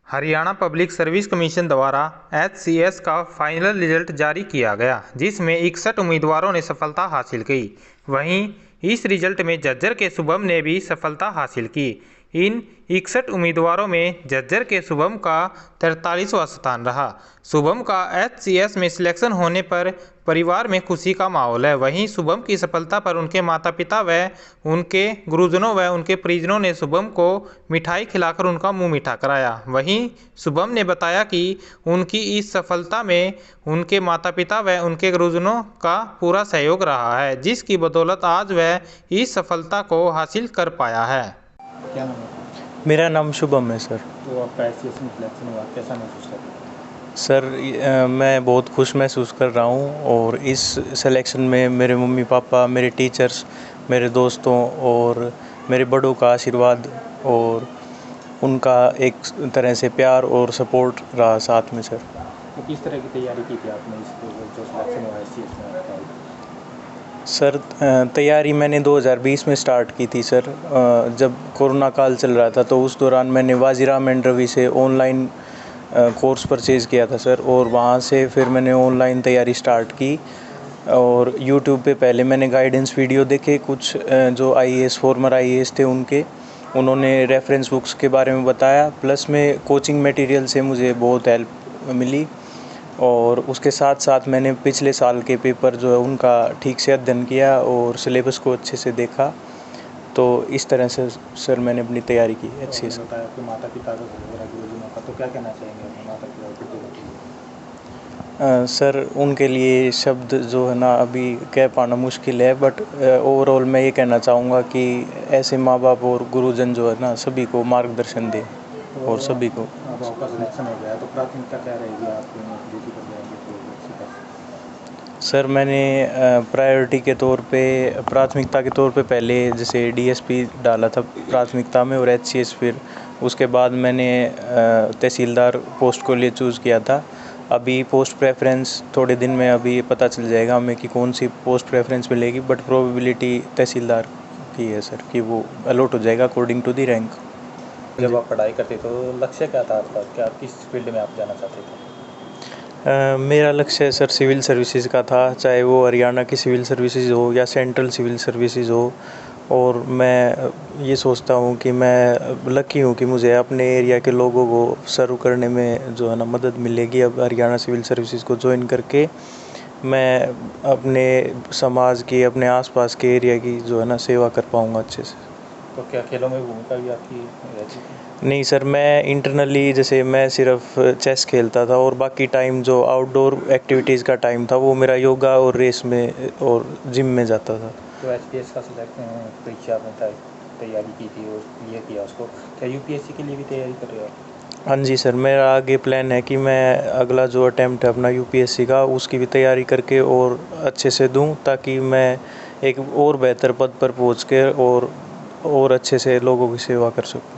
Haryana public service commission द्वारा HCS का final result जारी किया गया, जिसमें 61 उम्मीदवारों ने सफलता हासिल की। वहीं इस रिजल्ट में झज्जर के शुभम ने भी सफलता हासिल की। इन 61 उम्मीदवारों में झज्जर के शुभम का 43वां स्थान रहा। शुभम का HCS में सिलेक्शन होने पर परिवार में खुशी का माहौल है। वहीं शुभम की सफलता पर उनके माता पिता व उनके गुरुजनों व उनके परिजनों ने शुभम को मिठाई खिलाकर उनका मुंह मीठा कराया। वहीं शुभम ने बताया कि उनकी इस सफलता में उनके माता पिता व उनके गुरुजनों का पूरा सहयोग रहा है, जिसकी बदौलत आज वह इस सफलता को हासिल कर पाया है। क्या नाम है? मेरा नाम शुभम है सर। तो आपका HCS में सिलेक्शन हुआ, कैसा महसूस कर रहे हैं? सर मैं बहुत खुश महसूस कर रहा हूँ और इस सिलेक्शन में मेरे मम्मी पापा, मेरे टीचर्स, मेरे दोस्तों और मेरे बड़ों का आशीर्वाद और उनका एक तरह से प्यार और सपोर्ट रहा साथ में सर। तो किस तरह की तैयारी की थी आपने इस जो सिलेक्शन हुआ HCS में आपका? सर तैयारी मैंने 2020 में स्टार्ट की थी सर। जब कोरोना काल चल रहा था तो उस दौरान मैंने वाजीराम एंड रवि से ऑनलाइन कोर्स परचेज़ किया था सर, और वहाँ से फिर मैंने ऑनलाइन तैयारी स्टार्ट की। और यूट्यूब पे पहले मैंने गाइडेंस वीडियो देखे कुछ जो IAS फॉर्मर IAS थे उन्होंने रेफरेंस बुक्स के बारे में बताया, प्लस में कोचिंग मटेरियल से मुझे बहुत हेल्प मिली। और उसके साथ साथ मैंने पिछले साल के पेपर जो है उनका ठीक से अध्ययन किया और सिलेबस को अच्छे से देखा। तो इस तरह से सर मैंने अपनी तैयारी की अच्छी से। बताया आपके माता पिता का गुरुजनों का, तो क्या कहना चाहेंगे अपने माता पिता के लिए? सर उनके लिए शब्द जो है ना अभी कह पाना मुश्किल है, बट ओवरऑल मैं ये कहना चाहूँगा कि ऐसे माँ बाप और गुरुजन जो है ना सभी को मार्गदर्शन दें और सभी को। अब आपका सिलेक्शन हो गया तो प्राथमिकता क्या रहेगी आपकी ड्यूटी पर जाएंगे तो सर मैंने प्रायोरिटी के तौर पे प्राथमिकता के तौर पे पहले जैसे DSP डाला था प्राथमिकता में और HCS, फिर उसके बाद मैंने तहसीलदार पोस्ट को लिए चूज़ किया था। अभी पोस्ट प्रेफरेंस थोड़े दिन में अभी पता चल जाएगा हमें कि कौन सी पोस्ट प्रेफरेंस मिलेगी, बट प्रोबेबिलिटी तहसीलदार की है सर कि वो अलॉट हो जाएगा अकॉर्डिंग टू दी रैंक। जब आप पढ़ाई करते तो लक्ष्य क्या था आपका, क्या किस फील्ड में आप जाना चाहते थे? मेरा लक्ष्य सर सिविल सर्विसेज का था, चाहे वो हरियाणा की सिविल सर्विसेज हो या सेंट्रल सिविल सर्विसेज हो। और मैं ये सोचता हूँ कि मैं लकी हूँ कि मुझे अपने एरिया के लोगों को सर्व करने में जो है ना मदद मिलेगी। अब हरियाणा सिविल सर्विसेज को ज्वाइन करके मैं अपने समाज की, अपने आसपास के एरिया की जो है ना सेवा कर पाऊँगा अच्छे से। तो क्या खेलों में भूमिका भी आपकी रहती थी? नहीं सर, मैं इंटरनली जैसे मैं सिर्फ चेस खेलता था और बाकी टाइम जो आउटडोर एक्टिविटीज़ का टाइम था वो मेरा योगा और रेस में और जिम में जाता था। तो HPS का परीक्षा में तैयारी की थी और ये किया उसको, क्या UPSC के लिए भी तैयारी कर रहे हो? हाँ जी सर, मेरा आगे प्लान है कि मैं अगला जो अटैम्प्ट है अपना UPSC का उसकी भी तैयारी करके और अच्छे से दूं, ताकि मैं एक और बेहतर पद पर पहुंच के और अच्छे से लोगों की सेवा कर सकूं।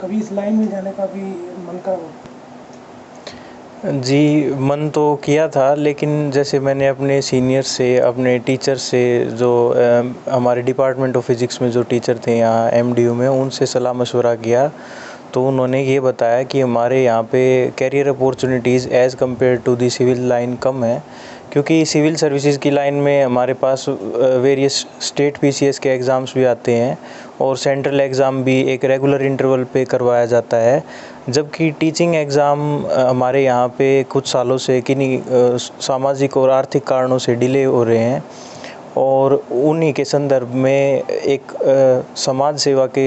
कभी इस लाइन में जाने का भी मन का? जी मन तो किया था, लेकिन जैसे मैंने अपने सीनियर से, अपने टीचर से, जो हमारे डिपार्टमेंट ऑफ फिज़िक्स में जो टीचर थे यहाँ MDU में, उनसे सलाह मशवरा किया तो उन्होंने ये बताया कि हमारे यहाँ पे career opportunities as compare to the civil line कम है, क्योंकि सिविल सर्विसेज की लाइन में हमारे पास वेरियस स्टेट PCS के एग्ज़ाम्स भी आते हैं और सेंट्रल एग्ज़ाम भी एक रेगुलर इंटरवल पे करवाया जाता है। जबकि टीचिंग एग्ज़ाम हमारे यहाँ पे कुछ सालों से किन्हीं सामाजिक और आर्थिक कारणों से डिले हो रहे हैं, और उन्हीं के संदर्भ में एक समाज सेवा के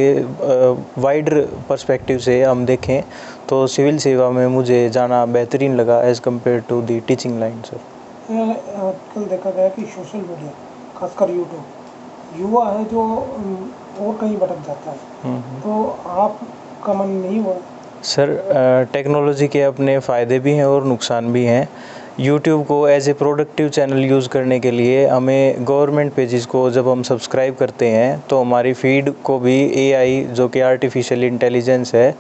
वाइडर पर्सपेक्टिव से हम देखें तो सिविल सेवा में मुझे जाना बेहतरीन लगा as compare to the teaching line sir. आजकल देखा गया कि सोशल मीडिया, खासकर यूट्यूब, युवा है जो और कहीं भटक जाता है, तो आपका मन नहीं हुआ? सर टेक्नोलॉजी के अपने फ़ायदे भी हैं और नुकसान भी हैं। यूट्यूब को as a productive channel use करने के लिए हमें गवर्नमेंट पेजेस को जब हम सब्सक्राइब करते हैं तो हमारी फीड को भी AI जो कि आर्टिफिशियल इंटेलिजेंस है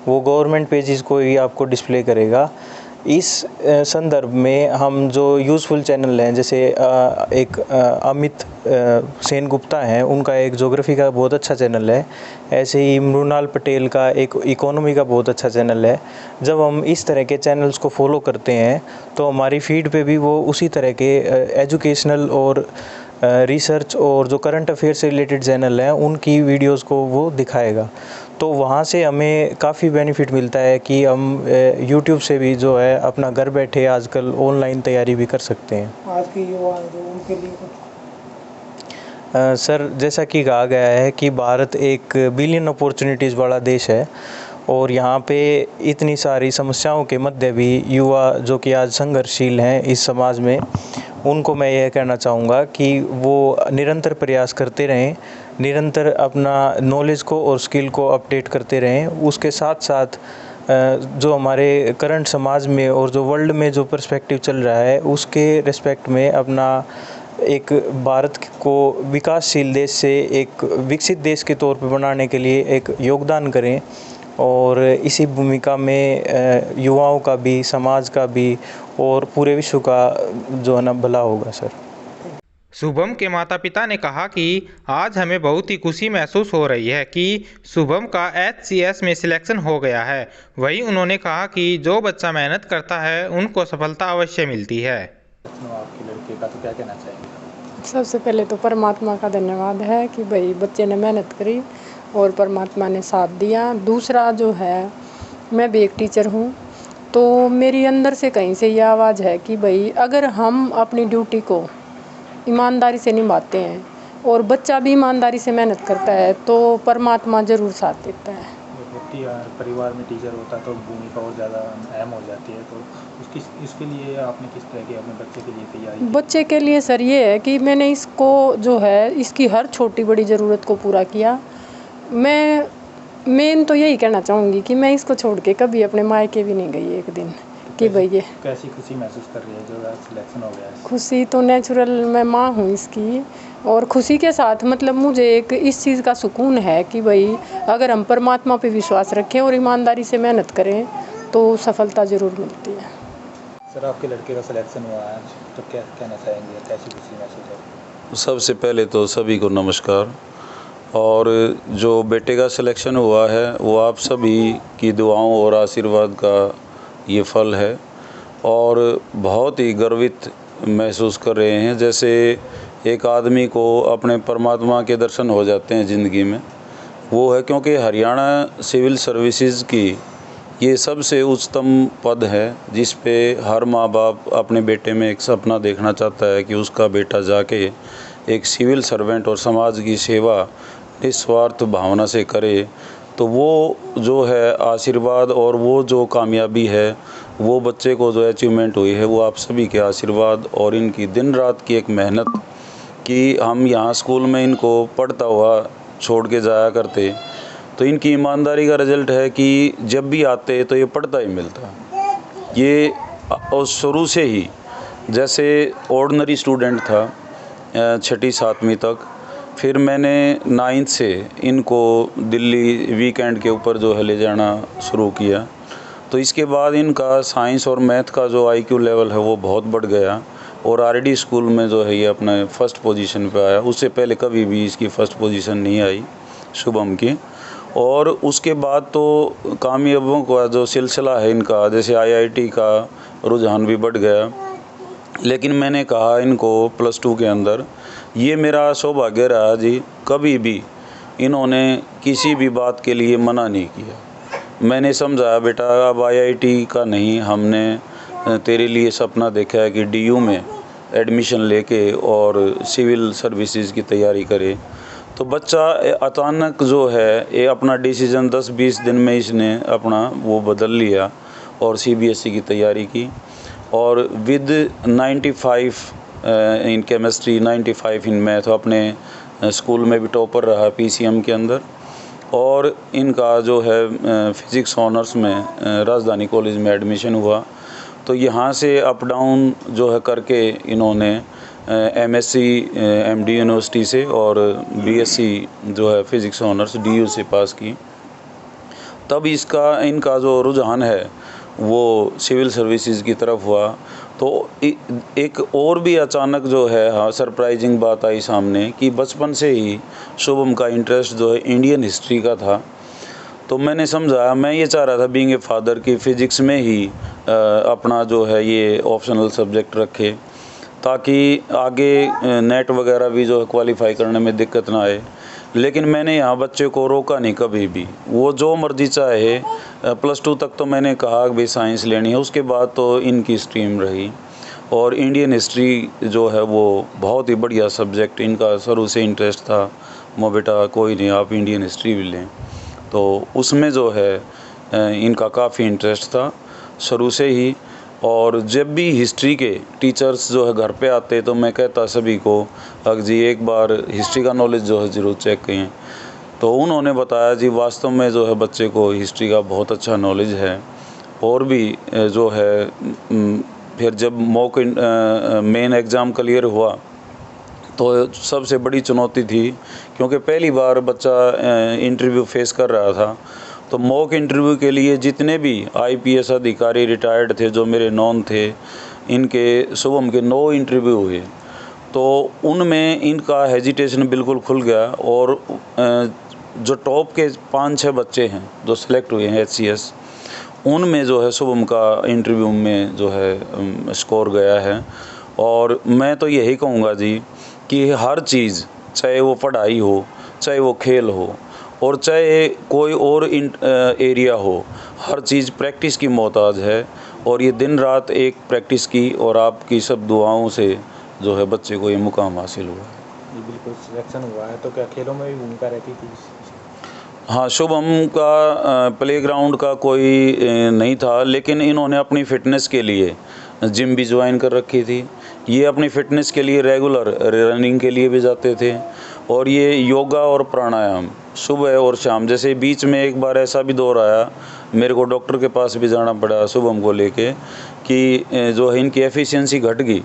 वो गवर्नमेंट पेजेस को ही आपको डिस्प्ले करेगा। इस संदर्भ में हम जो यूज़फुल चैनल हैं, जैसे एक अमित सेन गुप्ता हैं, उनका एक ज्योग्राफी का बहुत अच्छा चैनल है। ऐसे ही मृणाल पटेल का एक इकोनॉमी का बहुत अच्छा चैनल है। जब हम इस तरह के चैनल्स को फॉलो करते हैं तो हमारी फीड पे भी वो उसी तरह के एजुकेशनल और रिसर्च और जो करंट अफेयर से रिलेटेड चैनल हैं उनकी वीडियोस को वो दिखाएगा। तो वहाँ से हमें काफ़ी बेनिफिट मिलता है कि हम यूट्यूब से भी जो है अपना घर बैठे आजकल ऑनलाइन तैयारी भी कर सकते हैं। आज के युवा हैं जो उनके लिए कुछ सर, जैसा कि कहा गया है कि भारत एक बिलियन अपॉर्चुनिटीज़ वाला देश है और यहाँ पे इतनी सारी समस्याओं के मध्य भी युवा जो कि आज संघर्षशील हैं इस समाज में, उनको मैं यह कहना चाहूँगा कि वो निरंतर प्रयास करते रहें, निरंतर अपना नॉलेज को और स्किल को अपडेट करते रहें। उसके साथ साथ जो हमारे करंट समाज में और जो वर्ल्ड में जो पर्सपेक्टिव चल रहा है उसके रिस्पेक्ट में अपना एक भारत को विकासशील देश से एक विकसित देश के तौर पर बनाने के लिए एक योगदान करें और इसी भूमिका में युवाओं का भी, समाज का भी और पूरे विश्व का जो है ना भला होगा। सर, शुभम के माता पिता ने कहा कि आज हमें बहुत ही खुशी महसूस हो रही है कि शुभम का HCS में सिलेक्शन हो गया है। वहीं उन्होंने कहा कि जो बच्चा मेहनत करता है उनको सफलता अवश्य मिलती है। आपके लड़के का तो क्या कहना चाहेंगे? सबसे पहले तो परमात्मा का धन्यवाद है कि भाई बच्चे ने मेहनत करी और परमात्मा ने साथ दिया। दूसरा जो है, मैं भी एक टीचर हूँ, तो मेरी अंदर से कहीं से ये आवाज़ है कि भाई अगर हम अपनी ड्यूटी को ईमानदारी से निभाते हैं और बच्चा भी ईमानदारी से मेहनत करता है तो परमात्मा ज़रूर साथ देता है। व्यक्ति परिवार में टीचर होता है तो भूमिका और ज़्यादा अहम हो जाती है, तो इसके लिए आपने किस तरह की अपने बच्चे के लिए तैयारी की? बच्चे के लिए सर ये है कि मैंने इसको जो है इसकी हर छोटी बड़ी ज़रूरत को पूरा किया। मैं मेन तो यही कहना चाहूँगी कि मैं इसको छोड़ के कभी अपने मायके भी नहीं गई एक दिन कि भाई ये। कैसी खुशी महसूस कर रही है जो सिलेक्शन हो गया है? खुशी तो नेचुरल, मैं माँ हूँ इसकी, और खुशी के साथ मतलब मुझे एक इस चीज़ का सुकून है कि भाई अगर हम परमात्मा पे विश्वास रखें और ईमानदारी से मेहनत करें तो सफलता ज़रूर मिलती है। सर, आपके लड़के का सिलेक्शन हुआ है तो क्या कहना चाहेंगे, कैसी खुशी महसूस है? सबसे पहले तो सभी को नमस्कार। और जो बेटे का सिलेक्शन हुआ है वो आप सभी की दुआओं और आशीर्वाद का ये फल है और बहुत ही गर्वित महसूस कर रहे हैं। जैसे एक आदमी को अपने परमात्मा के दर्शन हो जाते हैं ज़िंदगी में, वो है क्योंकि हरियाणा सिविल सर्विसेज की ये सबसे उच्चतम पद है जिस पे हर माँ बाप अपने बेटे में एक सपना देखना चाहता है कि उसका बेटा जाके एक सिविल सर्वेंट और समाज की सेवा निस्वार्थ भावना से करे। तो वो जो है आशीर्वाद और वो जो कामयाबी है, वो बच्चे को जो अचीवमेंट हुई है, वो आप सभी के आशीर्वाद और इनकी दिन रात की एक मेहनत कि हम यहाँ स्कूल में इनको पढ़ता हुआ छोड़ के जाया करते, तो इनकी ईमानदारी का रिज़ल्ट है कि जब भी आते तो ये पढ़ता ही मिलता। ये और शुरू से ही जैसे ऑर्डिनरी स्टूडेंट था 6ठी 7वीं तक, फिर मैंने 9th से इनको दिल्ली वीकेंड के ऊपर जो है ले जाना शुरू किया। तो इसके बाद इनका साइंस और मैथ का जो IQ लेवल है वो बहुत बढ़ गया और RD स्कूल में जो है ये अपने फर्स्ट पोजीशन पे आया। उससे पहले कभी भी इसकी फ़र्स्ट पोजीशन नहीं आई शुभम की। और उसके बाद तो कामयाबियों का जो सिलसिला है इनका, जैसे IIT का रुझान भी बढ़ गया। लेकिन मैंने कहा इनको +2 के अंदर, ये मेरा सौभाग्य रहा जी, कभी भी इन्होंने किसी भी बात के लिए मना नहीं किया। मैंने समझाया बेटा अब IIT का नहीं, हमने तेरे लिए सपना देखा है कि DU में एडमिशन लेके और सिविल सर्विसेज की तैयारी करे। तो बच्चा अचानक जो है ये अपना डिसीज़न 10-20 दिन में इसने अपना वो बदल लिया और CBSE की तैयारी की और with 95 in chemistry, 95 in math, अपने स्कूल में भी टॉपर रहा PCM के अंदर। और इनका जो है फ़िज़िक्स ऑनर्स में राजधानी कॉलेज में एडमिशन हुआ। तो यहाँ से अप डाउन जो है करके इन्होंने MSc MD यूनिवर्सिटी से और BSc जो है फ़िज़िक्स ऑनर्स DU से पास की। तब इनका जो रुझान है वो सिविल सर्विसेज की तरफ हुआ। तो एक और भी अचानक जो है सरप्राइजिंग बात आई सामने कि बचपन से ही शुभम का इंटरेस्ट जो है इंडियन हिस्ट्री का था। तो मैंने समझा, मैं ये चाह रहा था बीइंग ए फादर कि फ़िज़िक्स में ही अपना जो है ये ऑप्शनल सब्जेक्ट रखे, ताकि आगे नेट वगैरह भी जो है क्वालिफ़ाई करने में दिक्कत ना आए। लेकिन मैंने यहाँ बच्चे को रोका नहीं कभी भी, वो जो मर्ज़ी चाहे। +2 तक तो मैंने कहा कि भाई साइंस लेनी है, उसके बाद तो इनकी स्ट्रीम रही। और इंडियन हिस्ट्री जो है वो बहुत ही बढ़िया सब्जेक्ट, इनका शुरू से इंटरेस्ट था। मैं बेटा कोई नहीं, आप इंडियन हिस्ट्री भी लें। तो उसमें जो है इनका काफ़ी इंटरेस्ट था शुरू से ही। और जब भी हिस्ट्री के टीचर्स जो है घर पे आते तो मैं कहता सभी को, अगर जी एक बार हिस्ट्री का नॉलेज जो है ज़रूर चेक करें। तो उन्होंने बताया जी वास्तव में जो है बच्चे को हिस्ट्री का बहुत अच्छा नॉलेज है। और भी जो है फिर जब मॉक मेन एग्ज़ाम क्लियर हुआ तो सबसे बड़ी चुनौती थी, क्योंकि पहली बार बच्चा इंटरव्यू फेस कर रहा था। तो मॉक इंटरव्यू के लिए जितने भी IPS अधिकारी रिटायर्ड थे जो मेरे नॉन थे, इनके शुभम के 9 इंटरव्यू हुए। तो उनमें इनका हेजिटेशन बिल्कुल खुल गया। और जो टॉप के 5-6 बच्चे हैं जो सिलेक्ट हुए हैं HCS, उनमें जो है शुभम का इंटरव्यू में जो है स्कोर गया है। और मैं तो यही कहूँगा जी कि हर चीज़, चाहे वो पढ़ाई हो, चाहे वो खेल हो, और चाहे कोई और एरिया हो, हर चीज़ प्रैक्टिस की मोहताज है। और ये दिन रात एक प्रैक्टिस की और आपकी सब दुआओं से जो है बच्चे को ये मुकाम हासिल हुआ। जी बिल्कुल, सिलेक्शन हुआ है तो क्या खेलों में भी भूमिका रहती थी? हाँ, शुभम का प्लेग्राउंड का कोई नहीं था, लेकिन इन्होंने अपनी फ़िटनेस के लिए जिम भी ज्वाइन कर रखी थी। ये अपनी फ़िटनेस के लिए रेगुलर रनिंग के लिए भी जाते थे। और ये योगा और प्राणायाम सुबह और शाम, जैसे बीच में एक बार ऐसा भी दौर आया, मेरे को डॉक्टर के पास भी जाना पड़ा शुभम को लेके कि जो है इनकी एफिशिएंसी घट गई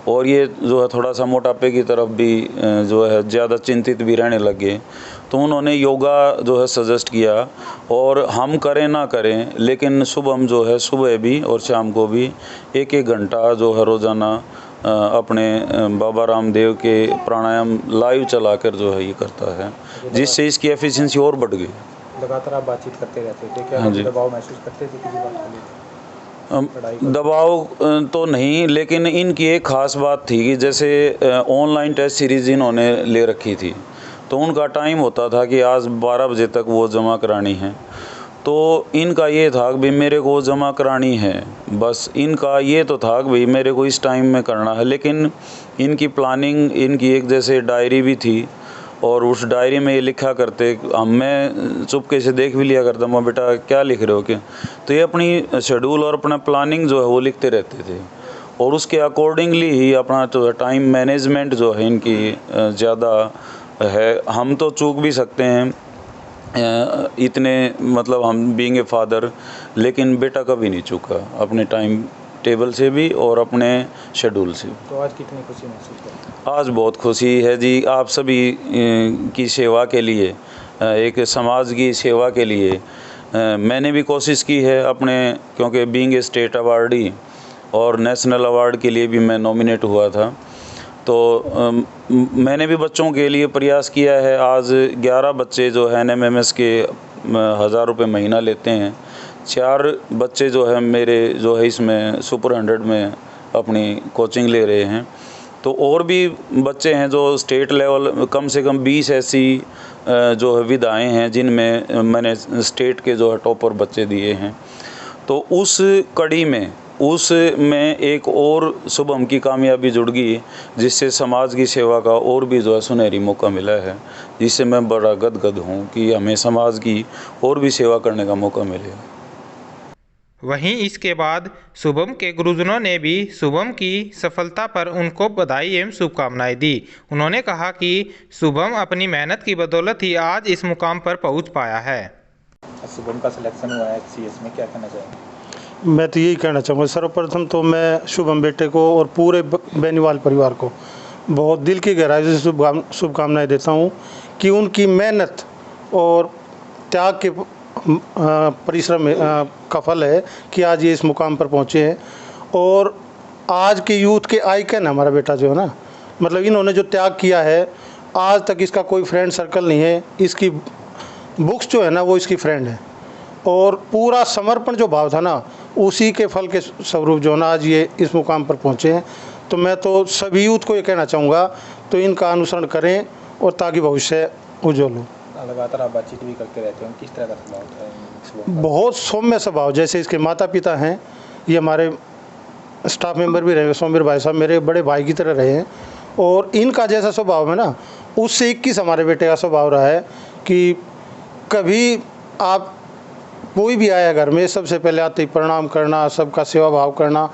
और ये जो है थोड़ा सा मोटापे की तरफ भी जो है ज़्यादा चिंतित भी रहने लगे। तो उन्होंने योगा जो है सजेस्ट किया। और हम करें ना करें, लेकिन शुभम जो है सुबह भी और शाम को भी 1-1 घंटा जो है रोज़ाना अपने बाबा रामदेव के प्राणायाम लाइव चलाकर जो है ये करता है, जिससे इसकी एफिशिएंसी और बढ़ गई। लगातार आप बातचीत करते रहते थे, क्या हाँ जी। दबाव महसूस करते थे किसी बात को लेकर? दबाव तो नहीं, लेकिन इनकी एक ख़ास बात थी कि जैसे ऑनलाइन टेस्ट सीरीज़ इन्होंने ले रखी थी, तो उनका टाइम होता था कि आज 12 बजे तक वो जमा करानी है। तो इनका ये था कि भाई मेरे को जमा करानी है, बस इनका ये तो था कि भाई मेरे को इस टाइम में करना है। लेकिन इनकी प्लानिंग, इनकी एक जैसे डायरी भी थी और उस डायरी में ये लिखा करते, मैं चुपके से देख भी लिया करता, मैं बेटा क्या लिख रहे हो क्या। तो ये अपनी शेड्यूल और अपना प्लानिंग जो है वो लिखते रहते थे और उसके अकॉर्डिंगली ही अपना जो टाइम मैनेजमेंट जो है इनकी ज़्यादा है। हम तो चूक भी सकते हैं इतने, मतलब हम बीइंग ए फादर, लेकिन बेटा कभी नहीं चूका अपने टाइम टेबल से भी और अपने शेड्यूल से। तो आज कितनी खुशी महसूस करते हैं? आज बहुत खुशी है जी, आप सभी की सेवा के लिए, एक समाज की सेवा के लिए मैंने भी कोशिश की है अपने, क्योंकि बीइंग ए स्टेट अवार्डी और नेशनल अवार्ड के लिए भी मैं नॉमिनेट हुआ था। तो मैंने भी बच्चों के लिए प्रयास किया है। आज 11 बच्चे जो है NMMS के 1000 रुपये महीना लेते हैं। 4 बच्चे जो है मेरे जो है इसमें सुपर 100 में अपनी कोचिंग ले रहे हैं। तो और भी बच्चे हैं जो स्टेट लेवल, कम से कम 20 ऐसी जो है विधाएँ हैं जिनमें मैंने स्टेट के जो है टॉपर बच्चे दिए हैं। तो उस कड़ी में उसमें एक और शुभम की कामयाबी जुड़ गई, जिससे समाज की सेवा का और भी जो है सुनहरी मौका मिला है, जिससे मैं बड़ा गदगद हूँ कि हमें समाज की और भी सेवा करने का मौका मिले। वहीं इसके बाद शुभम के गुरुजनों ने भी शुभम की सफलता पर उनको बधाई एवं शुभकामनाएं दी। उन्होंने कहा कि शुभम अपनी मेहनत की बदौलत ही आज इस मुकाम पर पहुंच पाया है। शुभम का सिलेक्शन हुआ है HCS में, क्या कहना चाहेंगे? मैं तो यही कहना चाहूँगा, सर्वप्रथम तो मैं शुभम बेटे को और पूरे बेनीवाल परिवार को बहुत दिल की गहराई से शुभकामनाएं देता हूँ कि उनकी मेहनत और त्याग के परिश्रम का फल है कि आज ये इस मुकाम पर पहुँचे हैं। और आज के यूथ के आइकन है हमारा बेटा जो है ना, मतलब इन्होंने जो त्याग किया है, आज तक इसका कोई फ्रेंड सर्कल नहीं है, इसकी बुक्स जो है ना वो इसकी फ्रेंड है। और पूरा समर्पण जो भाव था ना, उसी के फल के स्वरूप जो है ना आज ये इस मुकाम पर पहुँचे हैं। तो मैं तो सभी यूथ को ये कहना चाहूँगा तो इनका अनुसरण करें और ताकि भविष्य उज्जवल हो। लगातार आप बातचीत भी करते रहते हो, किस तरह का स्वभाव था? बहुत सौम्य स्वभाव, जैसे इसके माता पिता हैं, ये हमारे स्टाफ मेंबर भी रहे, सोमवीर भाई साहब मेरे बड़े भाई की तरह रहे हैं। और इनका जैसा स्वभाव है ना, उससे 21 हमारे बेटे का स्वभाव रहा है कि कभी आप कोई भी आया घर में, सबसे पहले आते ही प्रणाम करना, सबका सेवा भाव करना।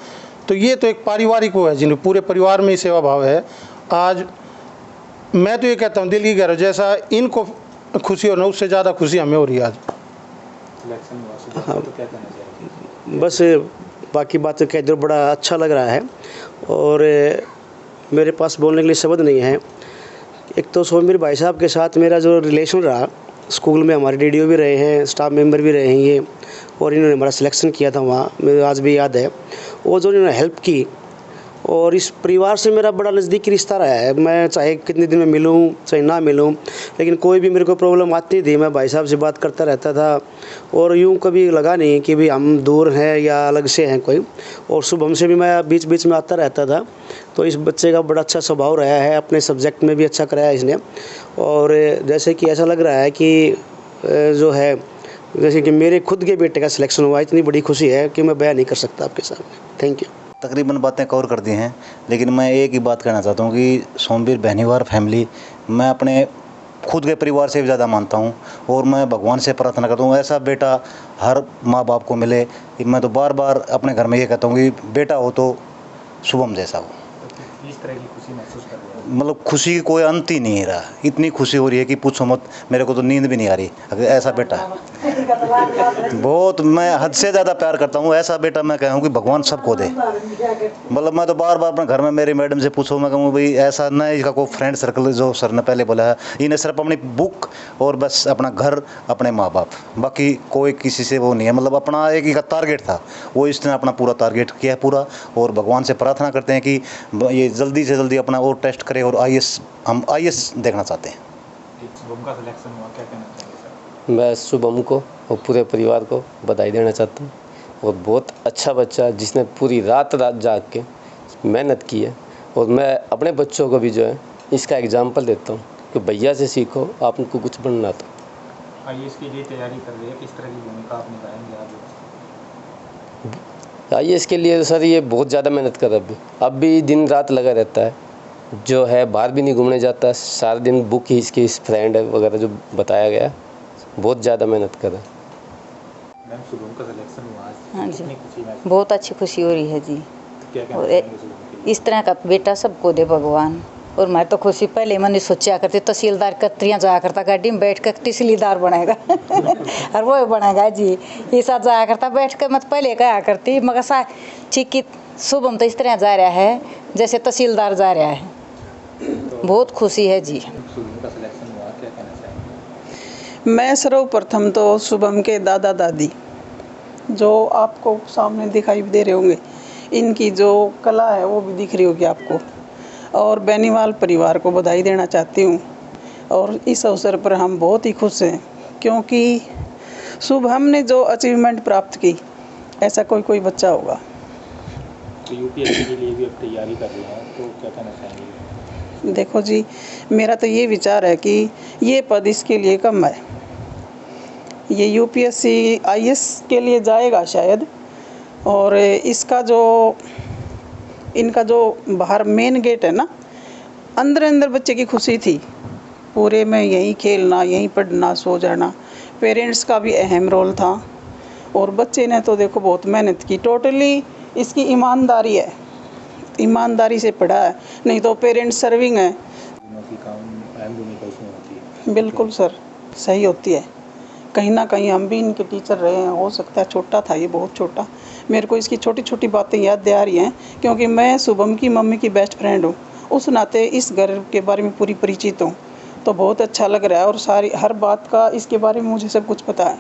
तो ये तो एक पारिवारिक वो है, जिन्हें पूरे परिवार में ही सेवा भाव है। आज मैं तो ये कहता हूँ दिल की गहराई, जैसा इनको खुशी हो ना, उससे ज़्यादा खुशी हमें हो रही है आज। सिलेक्शन हुआ सुबह, तो क्या कहना चाहिए? बस बाकी बात कह दो, बड़ा अच्छा लग रहा है और मेरे पास बोलने के लिए शब्द नहीं है। एक तो सोमवीर भाई साहब के साथ मेरा जो रिलेशन रहा, स्कूल में हमारे डीडीओ भी रहे हैं, स्टाफ मेंबर भी रहे हैं ये, और इन्होंने हमारा सिलेक्शन किया था वहाँ, मुझे आज भी याद है। वो जो इन्होंने हेल्प की, और इस परिवार से मेरा बड़ा नज़दीकी रिश्ता रहा है। मैं चाहे कितने दिन में मिलूं चाहे ना मिलूं, लेकिन कोई भी मेरे को प्रॉब्लम आती थी, मैं भाई साहब से बात करता रहता था। और यूँ कभी लगा नहीं कि भी हम दूर हैं या अलग से हैं कोई। और शुभम से भी मैं बीच बीच में आता रहता था। तो इस बच्चे का बड़ा अच्छा स्वभाव रहा है, अपने सब्जेक्ट में भी अच्छा कराया इसने। और जैसे कि ऐसा लग रहा है कि जो है, जैसे कि मेरे खुद के बेटे का सिलेक्शन हुआ, इतनी बड़ी खुशी है कि मैं बयान नहीं कर सकता आपके सामने। Thank you. तकरीबन बातें कवर कर दी हैं, लेकिन मैं एक ही बात कहना चाहता हूँ कि सोमवीर बेनीवाल फैमिली मैं अपने खुद के परिवार से भी ज़्यादा मानता हूँ। और मैं भगवान से प्रार्थना करता हूँ ऐसा बेटा हर माँ बाप को मिले। मैं तो बार बार अपने घर में ये कहता हूँ कि बेटा हो तो शुभम जैसा हो। इस तरह की खुशी महसूस कर रहे हैं? मतलब खुशी की कोई अंत ही नहीं रहा, इतनी खुशी हो रही है कि पूछो मत, मेरे को तो नींद भी नहीं आ रही। अगर ऐसा बेटा बहुत, मैं हद से ज़्यादा प्यार करता हूँ, ऐसा बेटा मैं कहूँ कि भगवान सबको दे। मतलब मैं तो बार बार अपने घर में मेरी मैडम से पूछूँ, मैं कहूँ भाई ऐसा ना इसका कोई फ्रेंड सर्कल, जो सर ने पहले बोला है, इन्हें सिर्फ अपनी बुक और बस अपना घर, अपने माँ बाप, बाकी कोई किसी से वो नहीं है। मतलब अपना एक ही टारगेट था, वो इसने अपना पूरा टारगेट किया है पूरा। और भगवान से प्रार्थना करते हैं कि ये जल्दी से जल्दी अपना और टेस्ट करे और हम IAS देखना चाहते हैं। शुभम का सिलेक्शन हुआ, क्या कहना चाहिए सर? मैं शुभम को और पूरे परिवार को बधाई देना चाहता हूँ। और बहुत अच्छा बच्चा, जिसने पूरी रात जाग के मेहनत की है। और मैं अपने बच्चों को भी जो है इसका एग्जाम्पल देता हूँ कि भैया से सीखो, आपको कुछ बनना था। IAS के लिए तैयारी कर रहे हैं, किस तरह की भूमिका आप निभाएंगे आगे? IAS के लिए सर ये बहुत ज़्यादा मेहनत कर रहा है, अब भी दिन रात लगा रहता है। जो है बाहर भी नहीं घूमने जाता, सारा दिन बुक ही इसकी फ्रेंड वगैरह जो बताया गया, बहुत ज़्यादा मेहनत कर रहा है। मैम शुभम का सिलेक्शन हुआ आज, हाँ जी, कितनी खुशी महसूस? बहुत अच्छी खुशी हो रही है जी। तो क्या कहना और चाहेंगे शुभम के लिए? इस तरह का बेटा सबको दे भगवान। और मैं तो खुशी पहले मैंने सोचा करती, तहसीलदार कत्रियाँ जाया करता, गाड़ी में बैठ कर तहसीलदार बनेगा और वो बनेगा जी, ऐसा जाया करता बैठ कर। मत पहले कहा करती मगर सा ठीक शुभम तो इस तरह जा रहा है जैसे तहसीलदार जा रहा है। बहुत खुशी है जी। शुभम का सिलेक्शन हुआ, क्या कहना चाहेंगे? मैं सर्वप्रथम तो शुभम के दादा दादी जो आपको सामने दिखाई दे रहे होंगे, इनकी जो कला है वो भी दिख रही होगी आपको। और बेनीवाल परिवार को बधाई देना चाहती हूँ। और इस अवसर पर हम बहुत ही खुश हैं, क्योंकि शुभम ने जो अचीवमेंट प्राप्त की, ऐसा कोई बच्चा होगा। तो UPSC के लिए भी अब तैयारी कर रहे हैं, तो क्या कहना चाहेंगे? देखो जी, मेरा तो ये विचार है कि ये पद इसके लिए कम है। ये UPSC IAS के लिए जाएगा शायद। और इनका जो बाहर मेन गेट है ना, अंदर बच्चे की खुशी थी। पूरे में यहीं खेलना, यहीं पढ़ना, सो जाना। पेरेंट्स का भी अहम रोल था। और बच्चे ने तो देखो बहुत मेहनत की। टोटली इसकी ईमानदारी है, ईमानदारी से पढ़ा है, नहीं तो पेरेंट्स सर्विंग है। अहम भूमिका उसमें होती है। बिल्कुल सर, सही होती है। कहीं ना कहीं हम भी इनके टीचर रहे हैं। हो सकता है छोटा था ये, बहुत छोटा। मेरे को इसकी छोटी छोटी बातें याद आ रही हैं, क्योंकि मैं शुभम की मम्मी की बेस्ट फ्रेंड हूँ। उस नाते इस घर के बारे में पूरी परिचित हूँ। तो बहुत अच्छा लग रहा है। और हर बात का इसके बारे में मुझे सब कुछ पता है।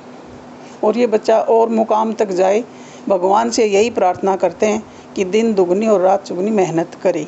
और ये बच्चा और मुकाम तक जाए। भगवान से यही प्रार्थना करते हैं कि दिन दुगनी और रात चुगनी मेहनत करे।